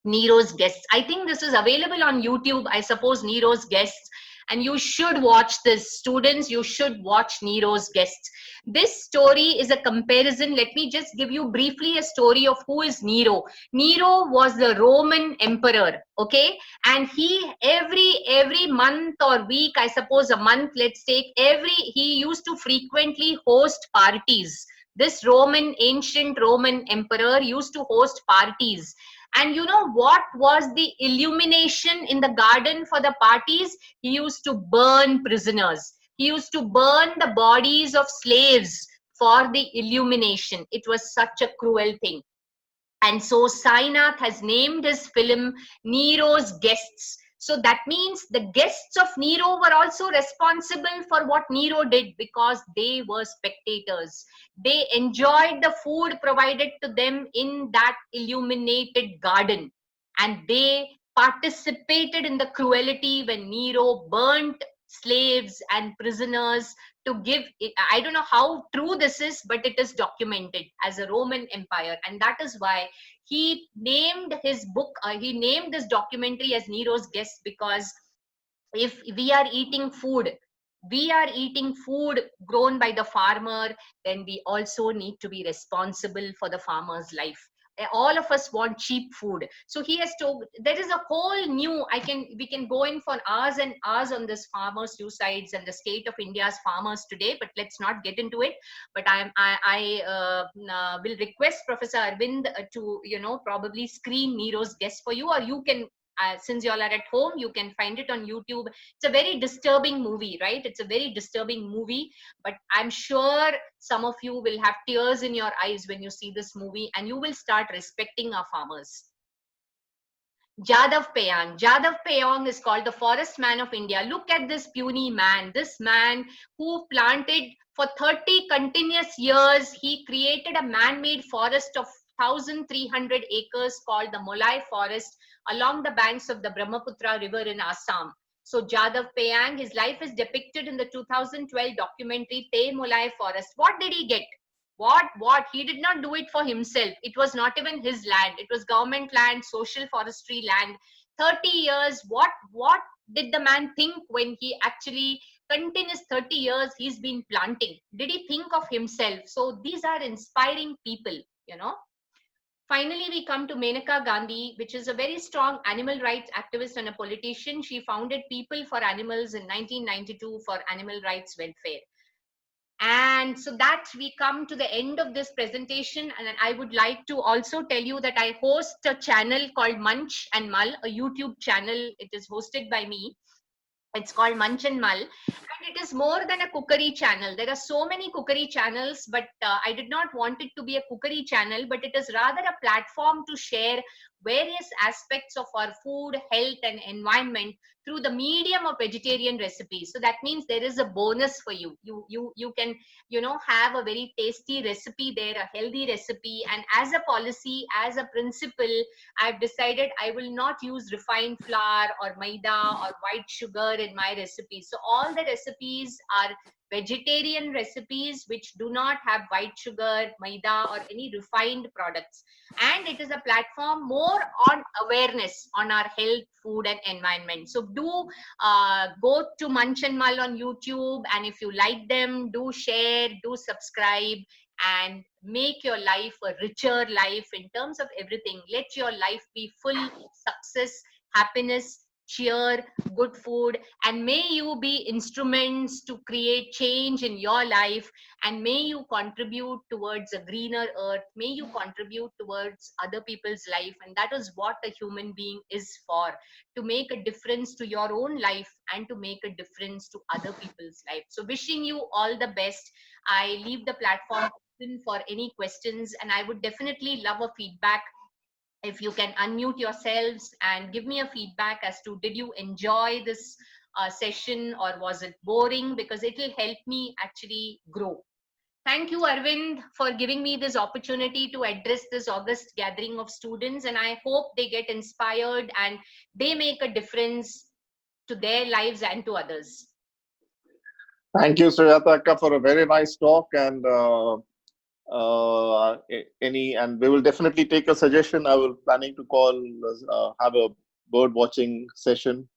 Nero's Guests. I think this is available on YouTube, I suppose, Nero's Guests. And you should watch this. Students, you should watch Nero's Guests. This story is a comparison. Let me just give you briefly a story of who is Nero. Nero was the Roman emperor, okay? And he, every month or week, I suppose a month, let's take, he used to frequently host parties. This ancient Roman emperor used to host parties. And you know what was the illumination in the garden for the parties? He used to burn prisoners. He used to burn the bodies of slaves for the illumination. It was such a cruel thing. And so Sainath has named his film Nero's Guests. So that means the guests of Nero were also responsible for what Nero did, because they were spectators. They enjoyed the food provided to them in that illuminated garden. And they participated in the cruelty when Nero burnt slaves and prisoners to give it. I don't know how true this is, but it is documented as a Roman Empire. And that is why he named his book, he named this documentary as Nero's Guests, because if we are eating food grown by the farmer, then we also need to be responsible for the farmer's life. all of us want cheap food. So he has told, there is a whole new, we can go in for hours and hours on this farmer suicides and the state of India's farmers today, but let's not get into it. But I will request Professor Arvind to, probably screen Nero's Guest for you, or you can, since you all are at home, you can find it on YouTube. It's a very disturbing movie, right? It's a very disturbing movie, but I'm sure some of you will have tears in your eyes when you see this movie, and you will start respecting our farmers. Jadav Payang. Jadav Payang is called the forest man of India. Look at this puny man. This man who planted for 30 continuous years, he created a man-made forest of 1,300 acres called the Molai Forest along the banks of the Brahmaputra River in Assam. So Jadav Payang, his life is depicted in the 2012 documentary Te Molai Forest. What did he get? What? He did not do it for himself. It was not even his land. It was government land, social forestry land. 30 years, what did the man think when he actually continuous 30 years he's been planting? Did he think of himself? So these are inspiring people, Finally, we come to Maneka Gandhi, which is a very strong animal rights activist and a politician. She founded People for Animals in 1992 for animal rights welfare. And so that we come to the end of this presentation, and I would like to also tell you that I host a channel called Munch and Mull, a YouTube channel. It is hosted by me. It's called Munch and Mull, and it is more than a cookery channel. There are so many cookery channels, but I did not want it to be a cookery channel, but it is rather a platform to share various aspects of our food, health, and environment through the medium of vegetarian recipes. So that means there is a bonus for you. You can, have a very tasty recipe there, a healthy recipe. And as a policy, as a principle, I've decided I will not use refined flour or maida or white sugar in my recipes. So all the recipes are vegetarian recipes which do not have white sugar, maida, or any refined products. And it is a platform more on awareness on our health, food, and environment. So do go to Munch and Mull on YouTube, and if you like them, do share, do subscribe, and make your life a richer life in terms of everything. Let your life be full success, happiness, cheer, good food, and may you be instruments to create change in your life, and may you contribute towards a greener earth, may you contribute towards other people's life. And that is what a human being is for, to make a difference to your own life and to make a difference to other people's life. So wishing you all the best. I leave the platform open for any questions, and I would definitely love a feedback. If you can unmute yourselves and give me a feedback as to, did you enjoy this session, or was it boring? Because it will help me actually grow. Thank you, Arvind, for giving me this opportunity to address this August gathering of students. And I hope they get inspired and they make a difference to their lives and to others. Thank you, Sujata Akka, for a very nice talk. And and we will definitely take a suggestion. I will planning to call, have a bird watching session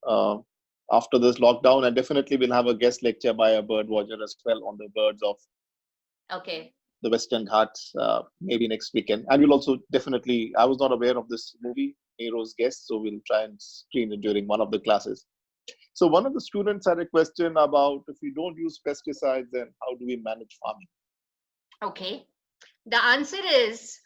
after this lockdown, and definitely we'll have a guest lecture by a bird watcher as well on the birds of the Western Ghats, maybe next weekend. And we'll also definitely, I was not aware of this movie, Nero's Guest, so we'll try and screen it during one of the classes. So one of the students had a question about, if we don't use pesticides, then how do we manage farming? Okay. The answer is,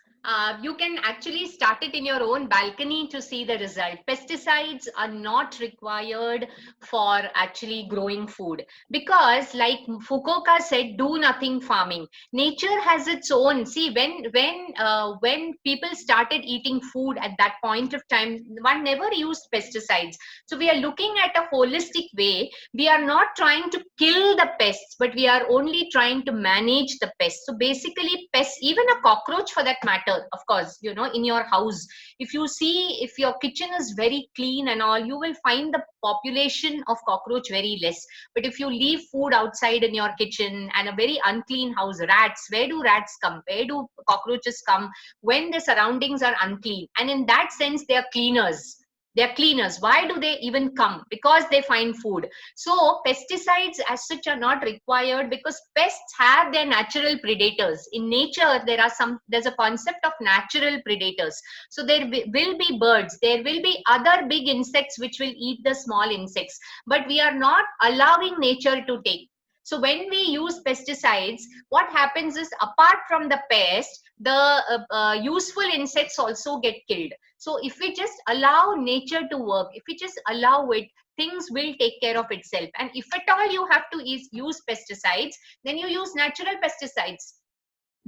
you can actually start it in your own balcony to see the result. Pesticides are not required for actually growing food, because like Fukuoka said, do nothing farming. Nature has its own. See, when people started eating food at that point of time, one never used pesticides. So we are looking at a holistic way. We are not trying to kill the pests, but we are only trying to manage the pests. So basically pests, even a cockroach for that matter, of course, in your house, if you see, if your kitchen is very clean and all, you will find the population of cockroach very less. But if you leave food outside in your kitchen and a very unclean house, rats, where do rats come? Where do cockroaches come? When the surroundings are unclean. And in that sense, they are cleaners. They are cleaners. Why do they even come? Because they find food. So pesticides as such are not required, because pests have their natural predators. In nature, there's a concept of natural predators. So there will be birds, there will be other big insects which will eat the small insects, but we are not allowing nature to take. So when we use pesticides, what happens is, apart from the pest, the useful insects also get killed. So if we just allow nature to work, if we just allow it, things will take care of itself. And if at all you have to use pesticides, then you use natural pesticides.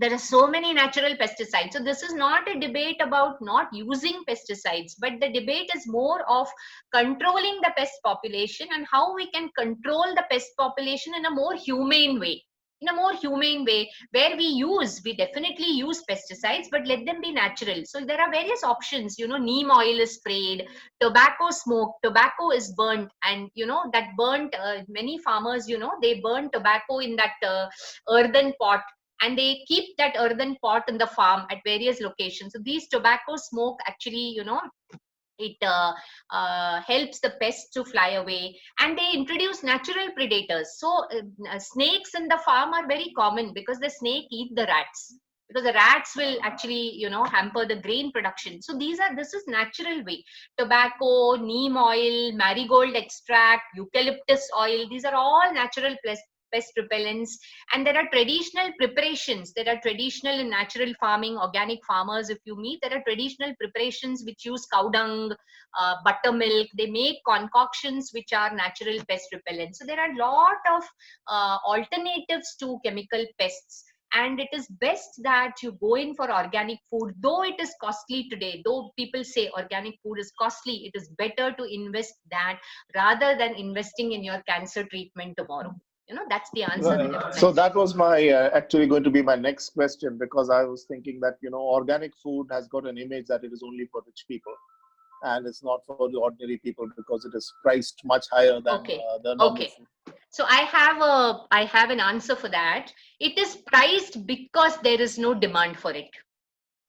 There are so many natural pesticides. So this is not a debate about not using pesticides, but the debate is more of controlling the pest population, and how we can control the pest population in a more humane way. In a more humane way, where we definitely use pesticides, but let them be natural. So there are various options. Neem oil is sprayed, tobacco smoke, tobacco is burnt, and that burnt, many farmers, they burn tobacco in that earthen pot, and they keep that earthen pot in the farm at various locations. So these tobacco smoke actually, it helps the pests to fly away, and they introduce natural predators. So snakes in the farm are very common, because the snake eat the rats, because the rats will actually hamper the grain production. So this is natural way. Tobacco, neem oil, marigold extract, eucalyptus oil, these are all natural pest repellents. And there are traditional preparations. There are traditional in natural farming, organic farmers, if you meet, there are traditional preparations which use cow dung, buttermilk. They make concoctions which are natural pest repellents. So there are a lot of alternatives to chemical pests. And it is best that you go in for organic food, though it is costly today. Though people say organic food is costly, it is better to invest that rather than investing in your cancer treatment tomorrow. That's the answer that I would So like. that was my actually going to be my next question, because I was thinking that organic food has got an image that it is only for rich people, and it's not for the ordinary people, because it is priced much higher than Okay. the normal Okay. food. So I have an answer for that. It is priced because there is no demand for it.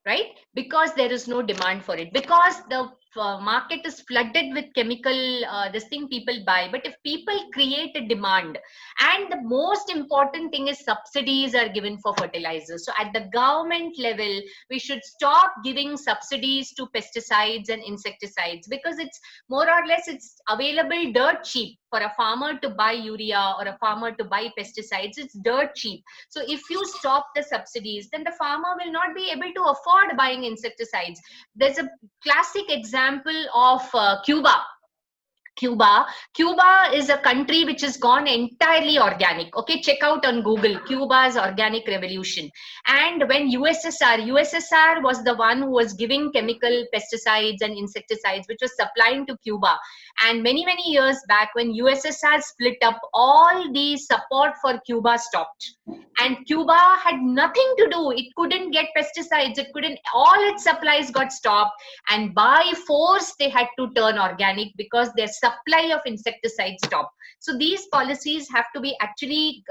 Right? Because there is no demand for it, because the market is flooded with chemical, this thing people buy. But if people create a demand, and the most important thing is subsidies are given for fertilizers. So at the government level, we should stop giving subsidies to pesticides and insecticides, because it's more or less, it's available dirt cheap. For a farmer to buy urea or a farmer to buy pesticides, it's dirt cheap. So if you stop the subsidies, then the farmer will not be able to afford buying insecticides. There's a classic example of Cuba. Cuba is a country which has gone entirely organic. Okay, check out on Google Cuba's organic revolution. And when USSR was the one who was giving chemical pesticides and insecticides, which was supplying to Cuba. And many years back, when USSR split up, all the support for Cuba stopped. And Cuba had nothing to do. It couldn't get pesticides. It couldn't. All its supplies got stopped, and by force they had to turn organic, because their supply of insecticides stopped. So these policies have to be actually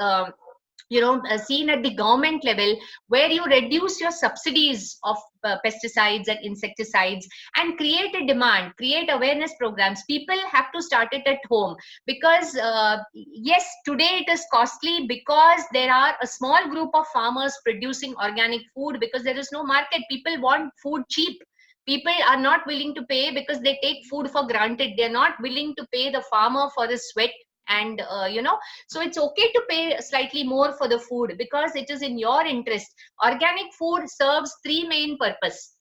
seen at the government level, where you reduce your subsidies of pesticides and insecticides, and create a demand, create awareness programs. People have to start it at home, because yes, today it is costly, because there are a small group of farmers producing organic food, because there is no market. People want food cheap. People are not willing to pay, because they take food for granted. They're not willing to pay the farmer for his sweat. And so it's okay to pay slightly more for the food, because it is in your interest. Organic food serves three main purposes.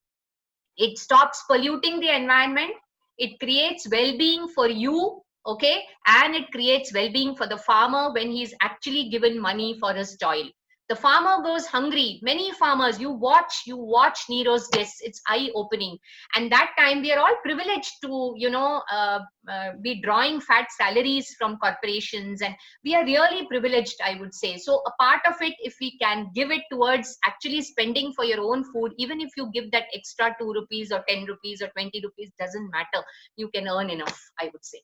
It stops polluting the environment, it creates well-being for you, okay, and it creates well-being for the farmer when he's actually given money for his toil. The farmer goes hungry. Many farmers, you watch Nero's guests, it's eye opening. And that time we are all privileged to be drawing fat salaries from corporations, and we are really privileged, I would say. So a part of it, if we can give it towards actually spending for your own food, even if you give that extra 2 rupees or 10 rupees or 20 rupees, doesn't matter, you can earn enough, I would say.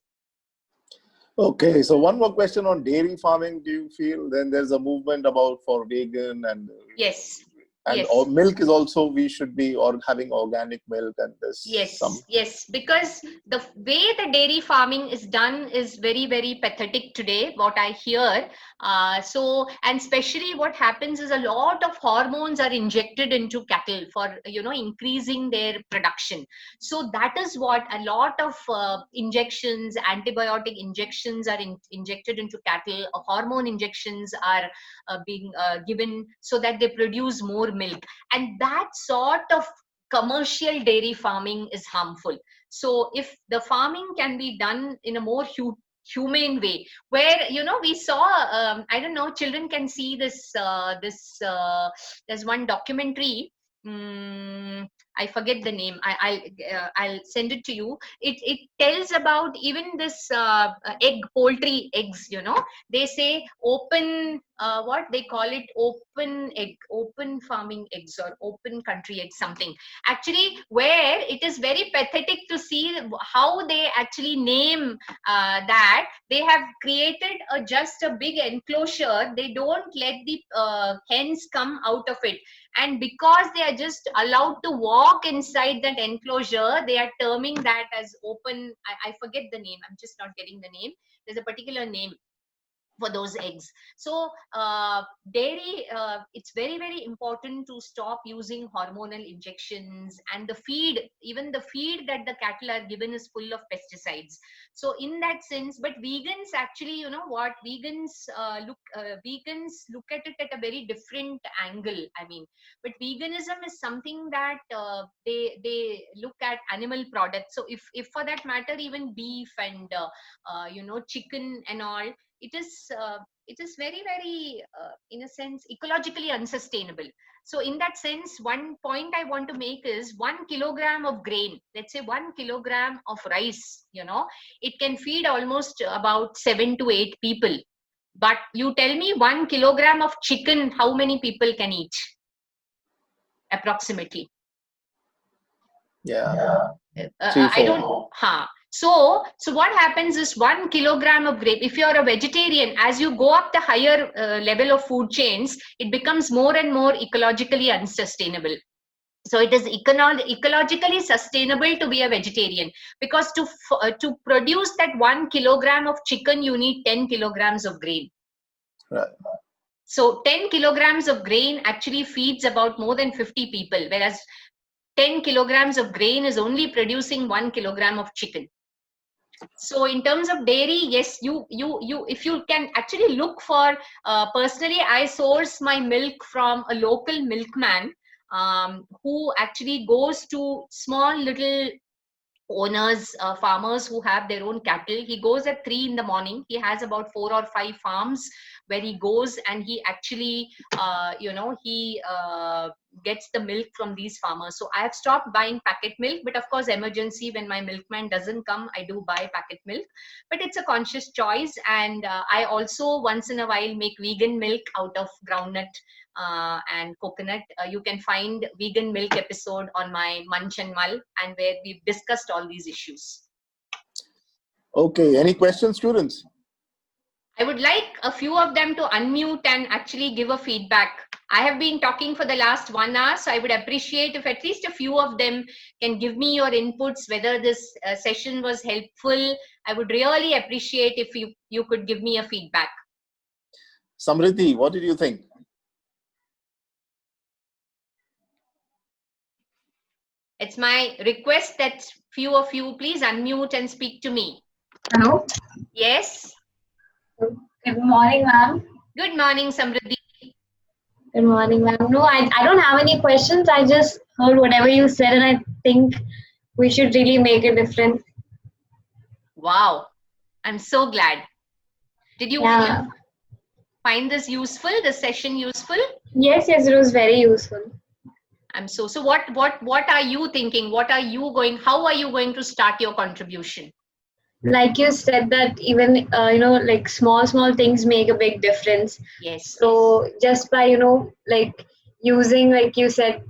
Okay, so one more question on dairy farming. Do you feel then there's a movement about for vegan and Yes. And Yes. milk is also, we should be having organic milk, and there's some. Yes, because the way the dairy farming is done is very, very pathetic today, what I hear. And especially what happens is a lot of hormones are injected into cattle for, increasing their production. So that is what a lot of injections, antibiotic injections are injected into cattle. Hormone injections are being given so that they produce more milk. And that sort of commercial dairy farming is harmful. So if the farming can be done in a more humane way, where we saw, I don't know, children can see there's one documentary. I forget the name. I'll send it to you. It tells about even this poultry eggs. They say open, what they call it, open farming eggs, or open country eggs, something. Actually, where it is very pathetic to see how they actually name that. They have created just a big enclosure. They don't let the hens come out of it. And because they are just allowed to walk inside that enclosure, they are terming that as open. I forget the name. I'm just not getting the name. There's a particular name for those eggs. So dairy, it's very, very important to stop using hormonal injections. And the feed, even the feed that the cattle are given, is full of pesticides. So in that sense, but vegans actually, vegans look at it at a very different angle. I mean, but veganism is something that they look at animal products. So if for that matter, even beef and chicken and all, it is very, very in a sense ecologically unsustainable. So in that sense, one point I want to make is 1 kilogram of grain, let's say 1 kilogram of rice, it can feed almost about 7 to 8 people. But you tell me 1 kilogram of chicken, how many people can eat approximately? I don't. So what happens is 1 kilogram of grape. If you're a vegetarian, as you go up the higher level of food chains, it becomes more and more ecologically unsustainable. So it is ecologically sustainable to be a vegetarian, because to produce that 1 kilogram of chicken, you need 10 kilograms of grain. Right. So 10 kilograms of grain actually feeds about more than 50 people, whereas 10 kilograms of grain is only producing 1 kilogram of chicken. So in terms of dairy, yes, you if you can actually look for, personally, I source my milk from a local milkman who actually goes to small little owners, farmers who have their own cattle. He goes at 3 in the morning. He has about 4 or 5 farms where he goes, and he actually he gets the milk from these farmers. So I have stopped buying packet milk, but of course, emergency, when my milkman doesn't come, I do buy packet milk. But it's a conscious choice. And I also once in a while make vegan milk out of groundnut and coconut. You can find vegan milk episode on my Munch and Mull, and where we've discussed all these issues. Okay, any questions, students? I would like a few of them to unmute and actually give a feedback. I have been talking for the last 1 hour, so I would appreciate if at least a few of them can give me your inputs, whether this session was helpful. I would really appreciate if you could give me a feedback. Samriddhi, what did you think? It's my request that few of you please unmute and speak to me. Hello. Yes. Good morning, ma'am. Good morning, Samriddhi. Good morning, ma'am. No, I don't have any questions. I just heard whatever you said, and I think we should really make a difference. Wow. I'm so glad. Did you find this useful, this session useful? Yes, it was very useful. So what are you thinking? How are you going to start your contribution? Like you said that even, like small things make a big difference. Yes. So just by, like using, like you said,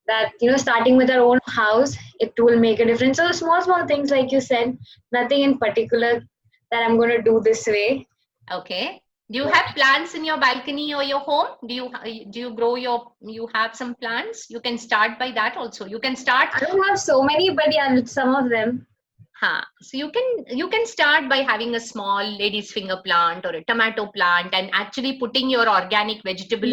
that, starting with our own house, it will make a difference. So small things, like you said, nothing in particular that I'm going to do this way. Okay. Do you have plants in your balcony or your home? Do you grow you have some plants? You can start by that also. You can start. I don't have so many, but yeah, some of them. So you can start by having a small lady's finger plant or a tomato plant and actually putting your organic vegetable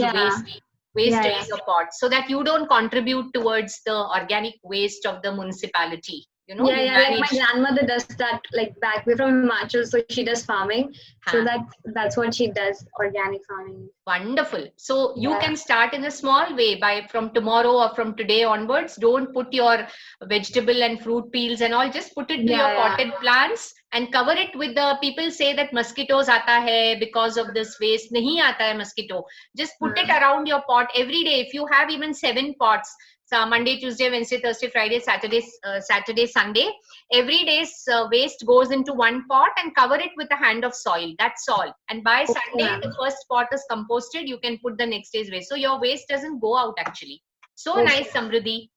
waste in your pot, so that you don't contribute towards the organic waste of the municipality. You know, like my grandmother does that, like back way from Himachal, so she does farming. So that's what she does, organic farming. Wonderful. So you can start in a small way by from tomorrow or from today onwards. Don't put your vegetable and fruit peels and all. Just put it to your potted plants and cover it with the. People say that mosquitoes aata hai because of this waste. Nahi aata hai mosquito. Just put it around your pot every day. If you have even 7 pots. So Monday, Tuesday, Wednesday, Thursday, Friday, Saturday, Sunday. Every day's waste goes into one pot and cover it with a hand of soil. That's all. And by Sunday, the first pot is composted. You can put the next day's waste. So your waste doesn't go out actually. So nice, Samruddhi.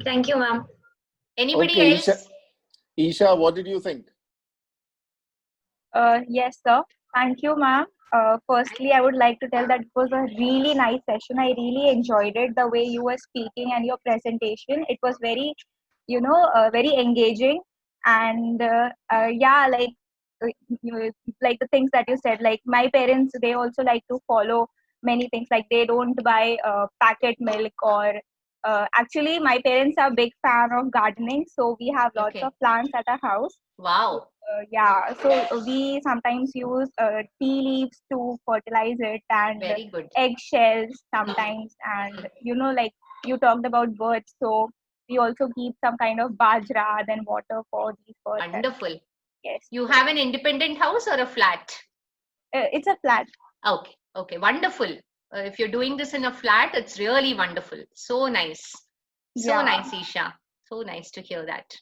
Thank you, ma'am. Anybody else? Isha, what did you think? Yes, sir. Thank you, ma'am. Firstly, I would like to tell that it was a really nice session. I really enjoyed it, the way you were speaking and your presentation. It was very, very engaging. And like the things that you said, like my parents, they also like to follow many things. Like they don't buy packet milk or actually, my parents are a big fan of gardening. So we have lots of plants at our house. Wow. So we sometimes use tea leaves to fertilize it, and eggshells sometimes. And like you talked about birds, so we also keep some kind of bajra, then water for these birds. Wonderful. Yes. You have an independent house or a flat? It's a flat. Okay, wonderful. If you're doing this in a flat, it's really wonderful. So nice. So nice, Isha. So nice to hear that.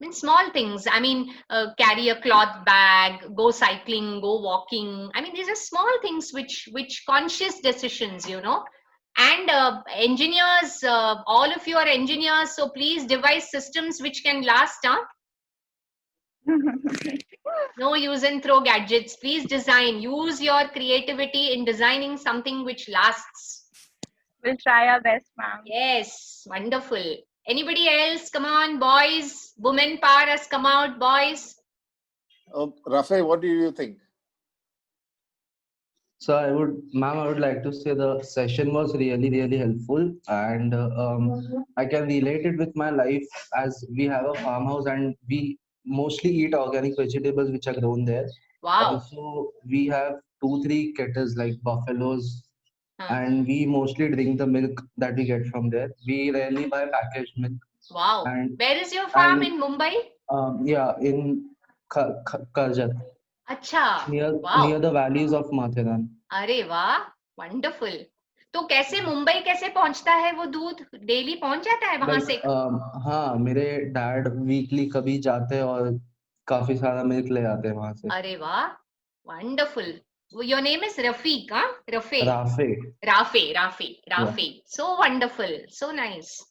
I mean, small things. I mean, carry a cloth bag, go cycling, go walking. I mean, these are small things which conscious decisions, And engineers, all of you are engineers, so please devise systems which can last, huh? No use and throw gadgets. Please design. Use your creativity in designing something which lasts. We'll try our best, ma'am. Yes, wonderful. Anybody else? Come on, boys. Women power has come out, boys. Rafe, what do you think? So I would like to say the session was really, really helpful, and I can relate it with my life, as we have a farmhouse and we mostly eat organic vegetables which are grown there. Wow. Also, we have 2-3 kettles like buffaloes, and we mostly drink the milk that we get from there. We rarely buy packaged milk. Wow. And where is your farm in Mumbai? In Karjat. Acha. Near the valleys of Matheran. अरे वाह, wonderful. तो कैसे मुंबई कैसे पहुंचता है वो दूध? Daily पहुंच जाता है वहां से? हाँ, मेरे डैड वीकली कभी जाते हैं और काफी सारा मिल्क ले आते हैं वहां से. अरे वाह, wonderful. Your name is Rafiq, huh? Rafe. Yeah. So wonderful, so nice.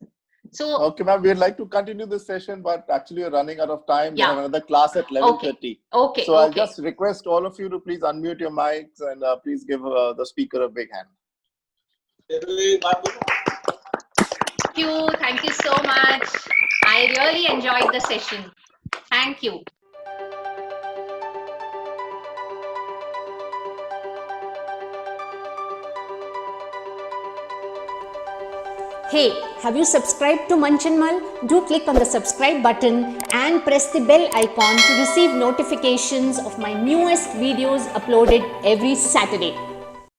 So okay, ma'am, we'd like to continue this session, but actually we're running out of time. We have another class at 11:30. Okay. So I'll just request all of you to please unmute your mics and please give the speaker a big hand. Thank you so much. I really enjoyed the session. Thank you. Hey, have you subscribed to Manchanmal? Do click on the subscribe button and press the bell icon to receive notifications of my newest videos uploaded every Saturday.